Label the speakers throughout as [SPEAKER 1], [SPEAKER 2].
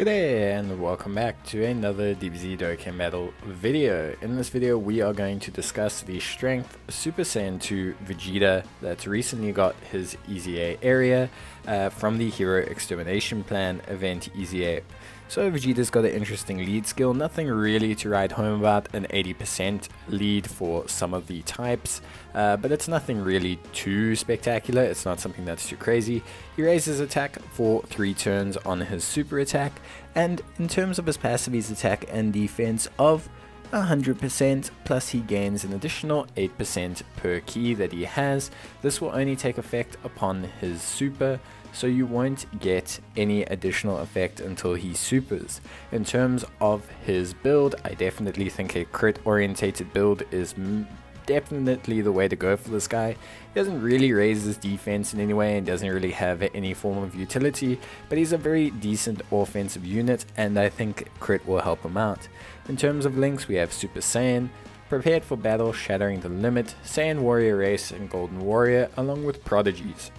[SPEAKER 1] G'day and welcome back to another DBZ Dokkan Battle video. In this video we are going to discuss the Strength Super Saiyan 2 Vegeta that's recently got his EZA area from the Hero Extermination Plan event EZA. So Vegeta's got an interesting lead skill, nothing really to write home about, an 80% lead for some of the types, but it's nothing really too spectacular, it's not something that's too crazy. He raises attack for 3 turns on his super attack, and in terms of his passive, he's attack and defense of 100%, plus he gains an additional 8% per key that he has. This will only take effect upon his super, so you won't get any additional effect until he supers. In terms of his build, I definitely think a crit orientated build is definitely the way to go for this guy. He doesn't really raise his defense in any way and doesn't really have any form of utility, but he's a very decent offensive unit and I think crit will help him out. In terms of links, we have Super Saiyan, Prepared for Battle, Shattering the Limit, Saiyan Warrior Race, and Golden Warrior, along with Prodigies.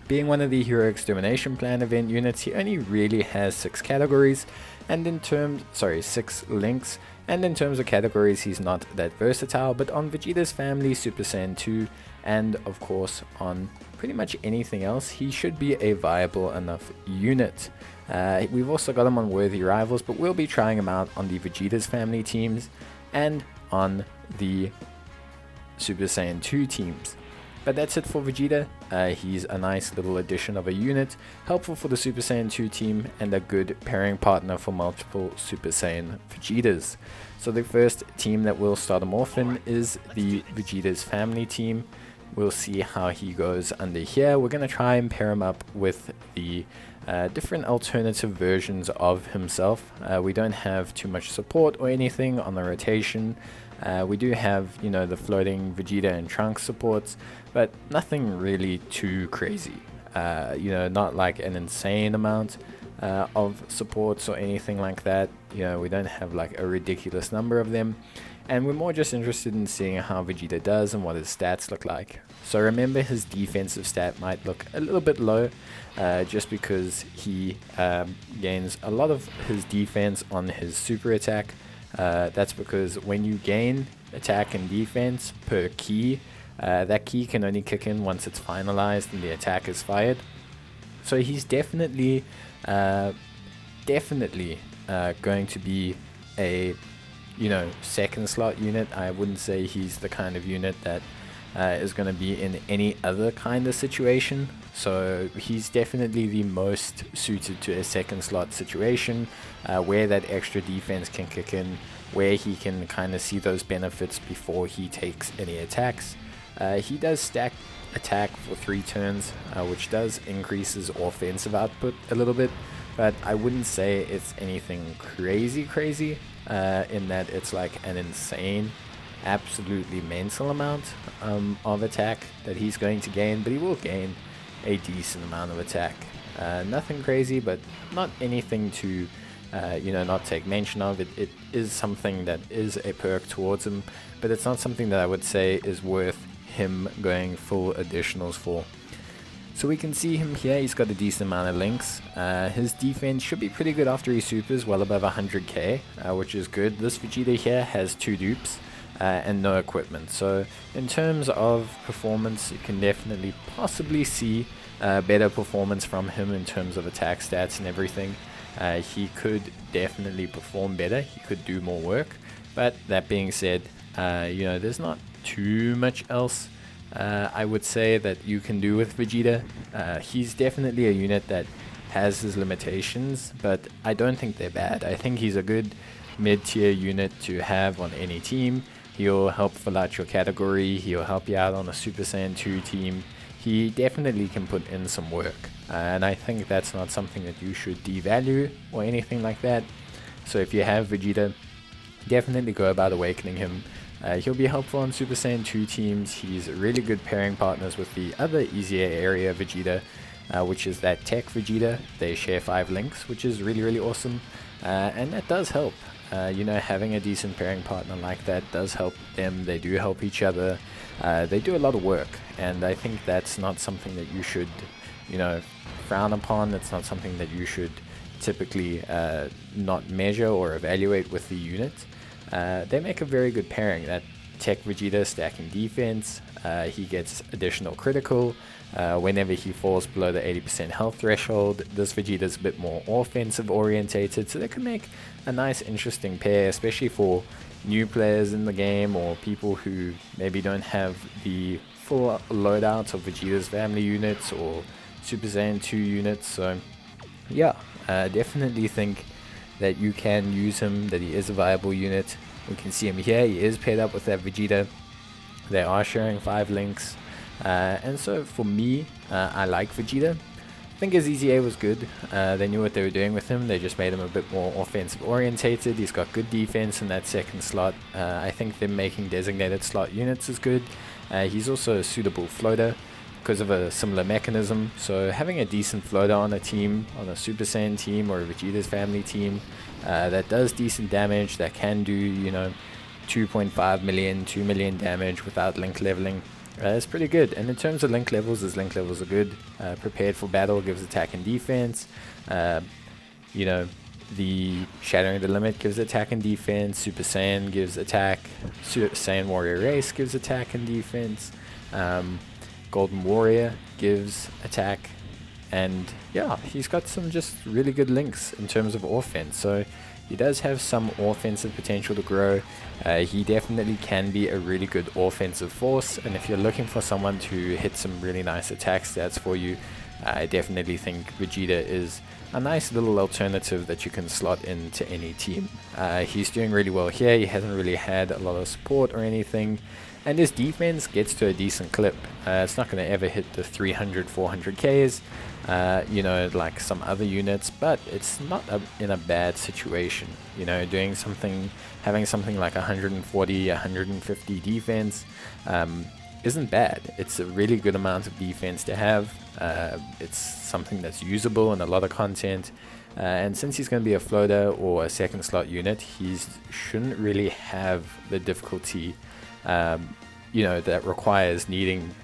[SPEAKER 1] Being one of the Hero Extermination Plan event units, he only really has 6 categories, and in terms, 6 links, and in terms of categories he's not that versatile, but on Vegeta's family, Super Saiyan 2, and of course on pretty much anything else, he should be a viable enough unit. We've also got him on Worthy Rivals, but we'll be trying him out on the Vegeta's family teams, and on the Super Saiyan 2 teams. But that's it for Vegeta. He's a nice little addition of a unit, helpful for the Super Saiyan 2 team, and a good pairing partner for multiple Super Saiyan Vegetas. So the first team that we'll start him off in is the Vegeta's family team. We'll see how he goes under here. We're going to try and pair him up with the different alternative versions of himself. We don't have too much support or anything on the rotation. We do have, the floating Vegeta and Trunks supports, but nothing really too crazy. Not like an insane amount of supports or anything like that. We don't have like a ridiculous number of them. And we're more just interested in seeing how Vegeta does and what his stats look like. So remember, his defensive stat might look a little bit low, just because he gains a lot of his defense on his super attack. That's because when you gain attack and defense per key, that key can only kick in once it's finalized and the attack is fired. So he's definitely going to be a second slot unit. I wouldn't say he's the kind of unit that is going to be in any other kind of situation. So he's definitely the most suited to a second slot situation, where that extra defense can kick in, where he can kind of see those benefits before he takes any attacks. He does stack attack for 3 turns, which does increase his offensive output a little bit, but I wouldn't say it's anything crazy in that it's like an insane, absolutely mental amount of attack that he's going to gain, but he will gain a decent amount of attack. Nothing crazy, but not anything to not take mention of. It is something that is a perk towards him, but it's not something that I would say is worth him going full additionals for. So we can see him here, he's got a decent amount of links. His defense should be pretty good after he supers, well above 100k, which is good. This Vegeta here has 2 dupes and no equipment. So in terms of performance, you can definitely possibly see better performance from him in terms of attack stats and everything. He could definitely perform better, he could do more work. But that being said, there's not too much else I would say that you can do with Vegeta. He's definitely a unit that has his limitations, but I don't think they're bad. I think he's a good mid-tier unit to have on any team. He'll help fill out your category, he'll help you out on a Super Saiyan 2 team. He definitely can put in some work, and I think that's not something that you should devalue or anything like that. So if you have Vegeta, definitely go about awakening him. He'll be helpful on Super Saiyan 2 teams. He's really good pairing partners with the other EZA area Vegeta, which is that Tech Vegeta. They share 5 links, which is really awesome, and that does help. Having a decent pairing partner like that does help them. They do help each other. They do a lot of work, and I think that's not something that you should frowned upon. It's not something that you should typically not measure or evaluate with the unit. They make a very good pairing. That Tech Vegeta stacking defense, he gets additional critical whenever he falls below the 80% health threshold. This Vegeta is a bit more offensive orientated, so they can make a nice interesting pair, especially for new players in the game or people who maybe don't have the full loadouts of Vegeta's family units or Super Saiyan 2 units. So yeah, definitely think that you can use him, that he is a viable unit. We can see him here, he is paired up with that Vegeta. They are sharing 5 links, and so for me, I like Vegeta. I think his EZA was good. They knew what they were doing with him. They just made him a bit more offensive orientated. He's got good defense in that second slot. I think them making designated slot units is good. He's also a suitable floater because of a similar mechanism. So having a decent floater on a team, on a Super Saiyan team or a Vegeta's family team, that does decent damage, that can do, you know, 2.5 million, 2 million damage without link leveling. It's pretty good. And in terms of link levels, his link levels are good. Prepared for battle gives attack and defense. You know, the Shattering the Limit gives attack and defense. Super Saiyan gives attack. Super Saiyan Warrior Race gives attack and defense. Golden Warrior gives attack. And yeah, he's got some just really good links in terms of offense. So he does have some offensive potential to grow. He definitely can be a really good offensive force, and if you're looking for someone to hit some really nice attack stats for you, I definitely think Vegeta is a nice little alternative that you can slot into any team. He's doing really well here. He hasn't really had a lot of support or anything, and his defense gets to a decent clip. It's not going to ever hit the 300, 400Ks, you know, like some other units, but it's not in a bad situation. You know, doing something, having something like 140, 150 defense isn't bad. It's a really good amount of defense to have. It's something that's usable in a lot of content. And since he's going to be a floater or a second slot unit, he shouldn't really have the difficulty, you know, that requires needing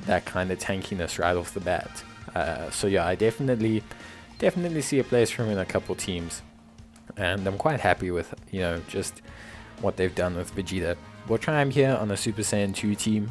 [SPEAKER 1] that kind of tankiness right off the bat. So yeah, I definitely see a place for him in a couple teams, and I'm quite happy with, you know, just what they've done with Vegeta. We'll try him here on a Super Saiyan 2 team.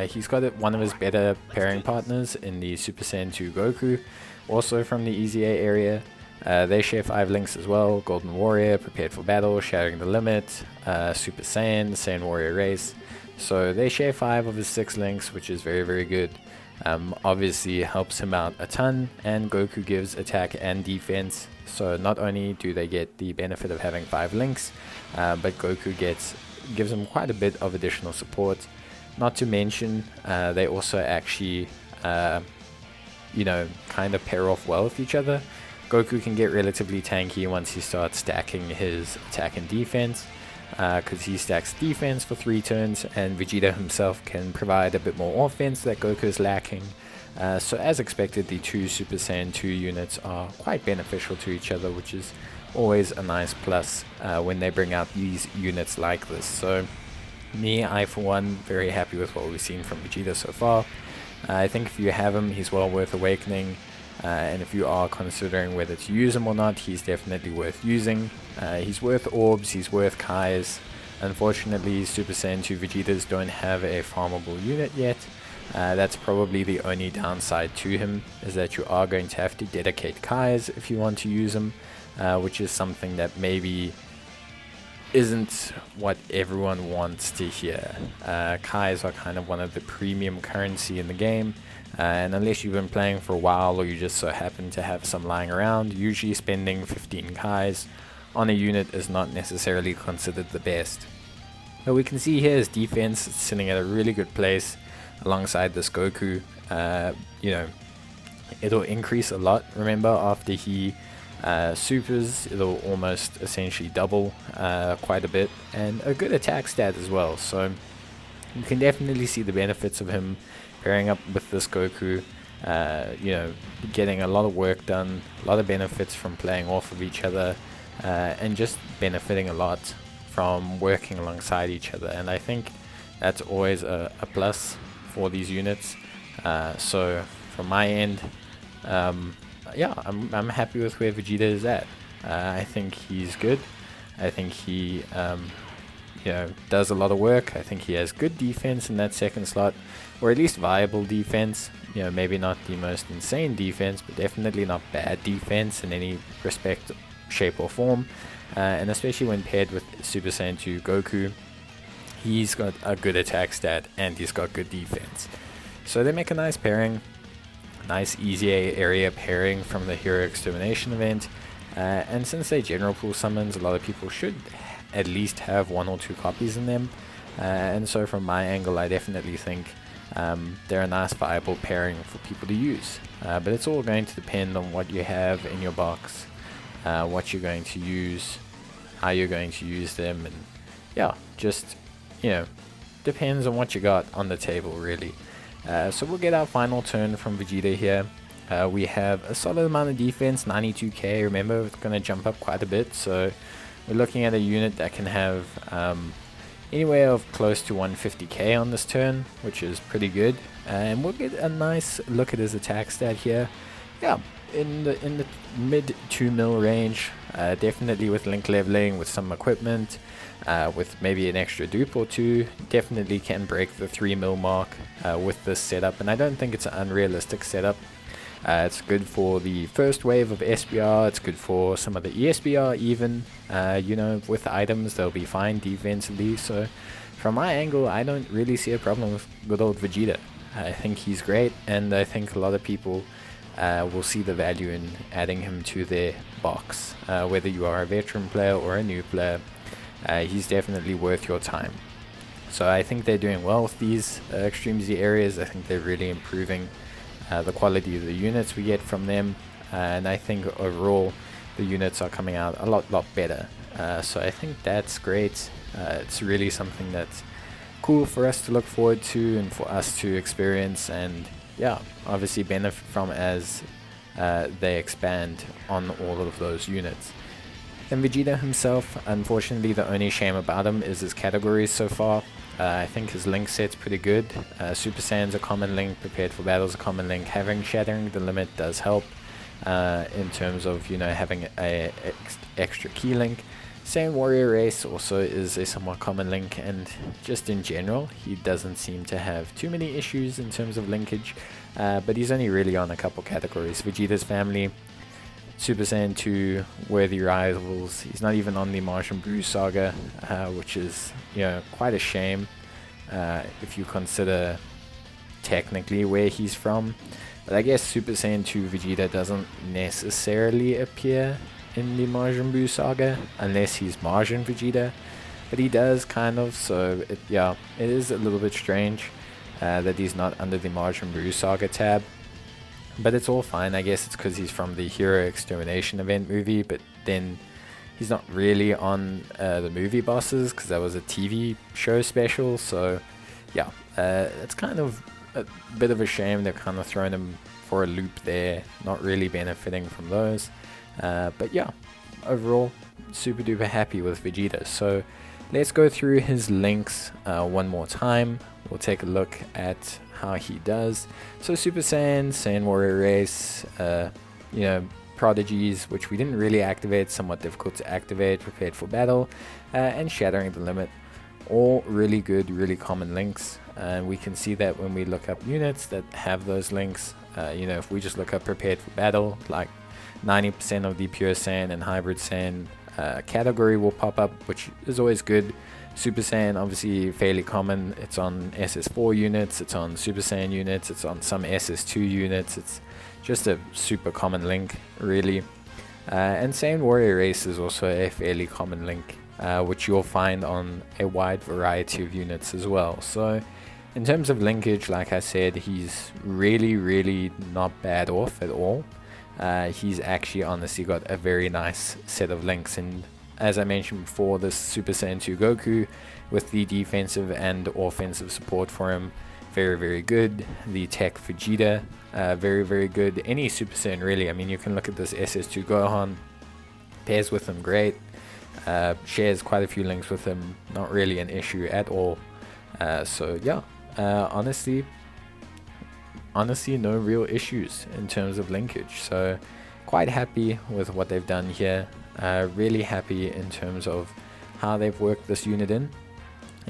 [SPEAKER 1] He's got one of his better pairing partners in the Super Saiyan 2 Goku, also from the EZA area. They share 5 links as well: Golden Warrior, Prepared for Battle, Shattering the Limit, Super Saiyan, Saiyan Warrior Race. So they share 5 of his 6 links, which is very, very good. Obviously helps him out a ton, and Goku gives attack and defense. So not only do they get the benefit of having 5 links, but Goku gives him quite a bit of additional support. Not to mention, they also actually, you know, kind of pair off well with each other. Goku can get relatively tanky once he starts stacking his attack and defense, because he stacks defense for 3 turns, and Vegeta himself can provide a bit more offense that Goku is lacking. So as expected, the 2 Super Saiyan 2 units are quite beneficial to each other, which is always a nice plus when they bring out these units like this. So me, I for one, very happy with what we've seen from Vegeta so far. I think if you have him, he's well worth awakening. And if you are considering whether to use him or not, he's definitely worth using. He's worth orbs, he's worth Kais. Unfortunately, Super Saiyan 2 Vegetas don't have a farmable unit yet. That's probably the only downside to him, is that you are going to have to dedicate Kais if you want to use him, which is something that maybe isn't what everyone wants to hear. Kais are kind of one of the premium currency in the game. And unless you've been playing for a while, or you just so happen to have some lying around, usually spending 15 Kais on a unit is not necessarily considered the best. But we can see here his defense is sitting at a really good place alongside this Goku. You know, it'll increase a lot. Remember, after he supers, it'll almost essentially double quite a bit, and a good attack stat as well. So you can definitely see the benefits of him pairing up with this Goku, you know, getting a lot of work done, a lot of benefits from playing off of each other, and just benefiting a lot from working alongside each other. And I think that's always a plus for these units. So from my end, yeah, I'm happy with where Vegeta is at. I think he's good. I think he does a lot of work. I think he has good defense in that second slot, or at least viable defense. Maybe not the most insane defense, but definitely not bad defense in any respect, shape or form. And especially when paired with Super Saiyan 2 Goku, he's got a good attack stat and he's got good defense. So they make a nice pairing, nice easy area pairing from the Hero Extermination event. And since they general pool summons, a lot of people should at least have 1 or 2 copies in them. And so from my angle, I definitely think they're a nice viable pairing for people to use. But it's all going to depend on what you have in your box, what you're going to use, how you're going to use them, and yeah, just depends on what you got on the table really. So we'll get our final turn from Vegeta here. We have a solid amount of defense, 92k. Remember, it's going to jump up quite a bit, so we're looking at a unit that can have anywhere of close to 150k on this turn, which is pretty good. And we'll get a nice look at his attack stat here. Yeah, in the mid 2 mil range, definitely with link leveling, with some equipment, with maybe an extra dupe or 2, definitely can break the 3 mil mark with this setup. And I don't think it's an unrealistic setup. It's good for the first wave of SBR, it's good for some of the ESBR even, with items they'll be fine defensively. So from my angle, I don't really see a problem with good old Vegeta. I think he's great, and I think a lot of people will see the value in adding him to their box. Whether you are a veteran player or a new player, he's definitely worth your time. So I think they're doing well with these Extreme Z areas. I think they're really improving the quality of the units we get from them, and I think overall the units are coming out a lot better. So I think that's great. It's really something that's cool for us to look forward to and for us to experience, and yeah, obviously benefit from as they expand on all of those units. And Vegeta himself, unfortunately the only shame about him is his categories so far. I think his link set's pretty good. Super Saiyan's a common link, Prepared for Battle's a common link. Having Shattering the Limit does help in terms of having a extra key link. Saiyan Warrior Race also is a somewhat common link, and just in general he doesn't seem to have too many issues in terms of linkage, but he's only really on a couple categories. Vegeta's Family, Super Saiyan 2, Worthy Rivals. He's not even on the Majin Buu saga, which is quite a shame if you consider technically where he's from. But I guess Super Saiyan 2 Vegeta doesn't necessarily appear in the Majin Buu saga unless he's Majin Vegeta, but he does kind of, so it is a little bit strange that he's not under the Majin Buu saga tab. But it's all fine. I guess it's because he's from the Hero Extermination event movie, but then he's not really on the movie bosses because that was a TV show special. So yeah, it's kind of a bit of a shame. They've kind of thrown him for a loop there, not really benefiting from those. But yeah, overall, super duper happy with Vegeta. So let's go through his links one more time. We'll take a look at how he does. So Super Saiyan, Saiyan Warrior Race, Prodigies, which we didn't really activate, somewhat difficult to activate, Prepared for Battle, and Shattering the Limit. All really good, really common links. And we can see that when we look up units that have those links, if we just look up Prepared for Battle, like 90% of the Pure Saiyan and Hybrid Saiyan category will pop up, which is always good. Super Saiyan, obviously fairly common. It's on SS4 units, it's on Super Saiyan units, it's on some SS2 units. It's just a super common link, really. And Saiyan Warrior Race is also a fairly common link, which you'll find on a wide variety of units as well. So in terms of linkage, like I said, he's really not bad off at all. He's actually honestly got a very nice set of links, and as I mentioned before, this Super Saiyan 2 Goku with the defensive and offensive support for him, very good. The tech Vegeta, very good. Any Super Saiyan really. I mean, you can look at this SS2 Gohan, pairs with him great, shares quite a few links with him, not really an issue at all. So yeah, honestly, honestly no real issues in terms of linkage. So quite happy with what they've done here. Really happy in terms of how they've worked this unit in.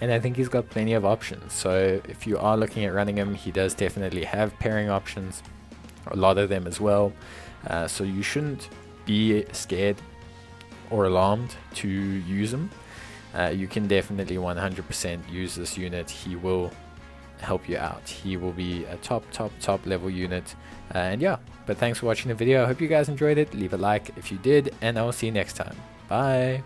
[SPEAKER 1] And I think he's got plenty of options. So if you are looking at running him, he does definitely have pairing options, a lot of them as well. So you shouldn't be scared or alarmed to use him. You can definitely 100% use this unit. He will help you out. He will be a top level unit. And yeah, but thanks for watching the video. I hope you guys enjoyed it. Leave a like if you did, and I will see you next time. Bye.